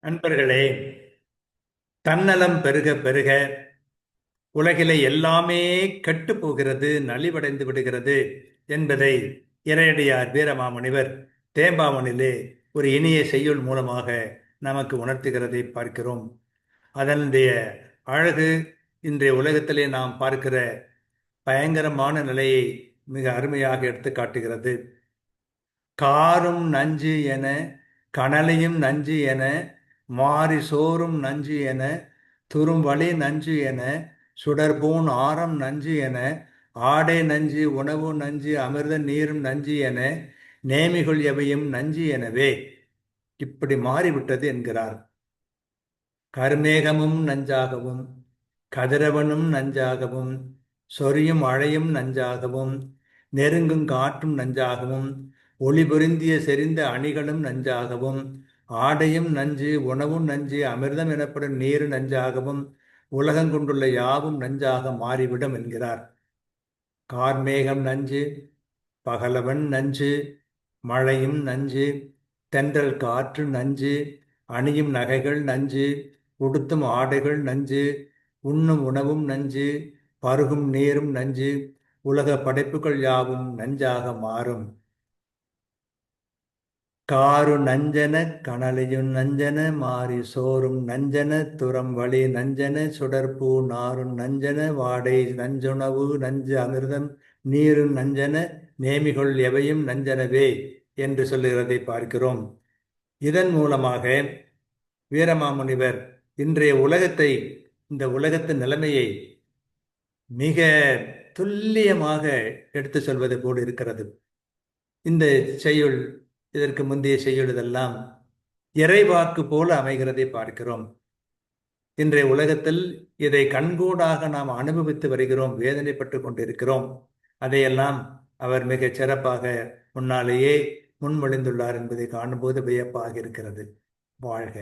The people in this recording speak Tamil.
நண்பர்களே, தன்னலம் பெருக பெருக உலகிலே எல்லாமே கெட்டு போகிறது, நலிவடைந்து விடுகிறது என்பதை இறையடியார் வீரமாமுனிவர் தேம்பாவனிலே ஒரு இனிய செய்யுள் மூலமாக நமக்கு உணர்த்துகிறதை பார்க்கிறோம். அதனுடைய அழகு இன்றைய உலகத்திலே நாம் பார்க்கிற பயங்கரமான நிலையை மிக அருமையாக எடுத்து காட்டுகிறது. காரும் நஞ்சு என, கனலையும் நஞ்சு என, மாறி சோறும் நஞ்சு என, துரும்வழி நஞ்சு என, சுடர்பூன் ஆரம் நஞ்சு என, ஆடை நஞ்சு உணவு நஞ்சு அமிர்த நீரும் நஞ்சு என, நேமிகள் எவையும் நஞ்சு எனவே இப்படி மாறிவிட்டது என்கிறார். கருமேகமும் நஞ்சாகவும், கதிரவனும் நஞ்சாகவும், சொரியும் மழையும் நஞ்சாகவும், நெருங்கும் காற்றும் நஞ்சாகவும், ஒளி பொருந்திய செறிந்த அணிகளும் நஞ்சாகவும், ஆடையும் நஞ்சு உணவும் நஞ்சு அமிர்தம் எனப்படும் நீர் நஞ்சாகவும், உலகம் கொண்டுள்ள யாவும் நஞ்சாக மாறிவிடும் என்கிறார். கார்மேகம் நஞ்சு, பகலவன் நஞ்சு, மழையும் நஞ்சு, தென்றல் காற்று நஞ்சு, அணியும் நகைகள் நஞ்சு, உடுத்தும் ஆடைகள் நஞ்சு, உண்ணும் உணவும் நஞ்சு, பருகும் நீரும் நஞ்சு, உலக படைப்புகள் யாவும் நஞ்சாக மாறும். காரு நஞ்சன கனலையும் நஞ்சன, மாறி சோறும் நஞ்சன, துறம் வழி நஞ்சன, சுடற்பூ நாரும் நஞ்சன, வாடை நஞ்சுணவு நஞ்சு அமிர்தம் நீரும் நஞ்சன, நேமிகள் எவையும் நஞ்சனவே என்று சொல்லுகிறதை பார்க்கிறோம். இதன் மூலமாக வீரமாமுனிவர் இன்றைய உலகத்தை, இந்த உலகத்தின் நிலைமையை மிக துல்லியமாக எடுத்து சொல்வது போல் இருக்கிறது. இந்த செய்யுள், இதற்கு முந்தைய செய்யுள் இதெல்லாம் இறைவாக்கு போல அமைகிறதை பார்க்கிறோம். இன்றைய உலகத்தில் இதை கண்கூடாக நாம் அனுபவித்து வருகிறோம், வேதனைப்பட்டு கொண்டிருக்கிறோம். அதையெல்லாம் அவர் மிகச் சிறப்பாக முன்னாலேயே முன்மொழிந்துள்ளார் என்பதை காணும்போது வியப்பாக இருக்கிறது. வாழ்க.